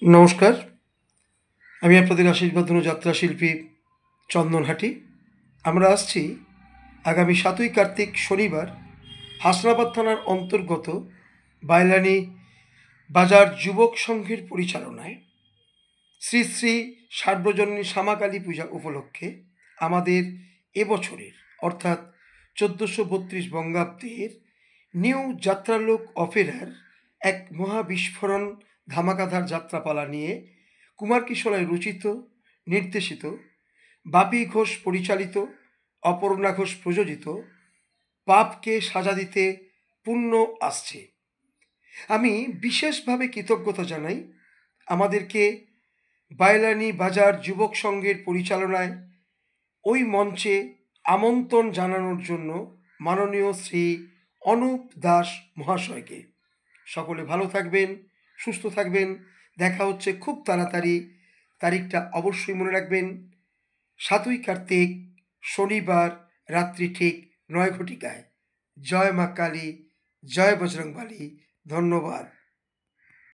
নমস্কার, আমি আপনাদের আশীর্বাদ যাত্রা শিল্পী চন্দনহাটি। আমরা আসছি আগামী ৭ই কার্তিক শনিবার হাসনাবাদ থানার অন্তর্গত বাইলানি বাজার যুবক সংঘের পরিচালনায় শ্রী শ্রী সার্বজনীন শ্যামাকালী পূজা উপলক্ষে আমাদের এবছরের অর্থাৎ ১৪৩২ বঙ্গাব্দের নিউ যাত্রালোক অপেরার এক মহাবিস্ফোরণ ধামাকাধার যাত্রাপালা নিয়ে কুমার কিশোরায় রচিত, নির্দেশিত, বাপি ঘোষ পরিচালিত, অপর্ণা ঘোষ প্রযোজিত পাপকে সাজা দিতে পুণ্য আসছে। আমি বিশেষভাবে কৃতজ্ঞতা জানাই আমাদেরকে বাইলানি বাজার যুবক সংঘের পরিচালনায় ওই মঞ্চে আমন্ত্রণ জানানোর জন্য মাননীয় শ্রী অনুপ দাস মহাশয়কে। সকলে ভালো থাকবেন, সুস্থ থাকবেন। দেখা হচ্ছে খুব তাড়াতাড়ি। তারিখটা অবশ্যই মনে রাখবেন, ৭ই কার্তিক শনিবার রাত্রি ঠিক ৯ ঘটিকায়। জয় মা কালী, জয় বজরংবলী। ধন্যবাদ।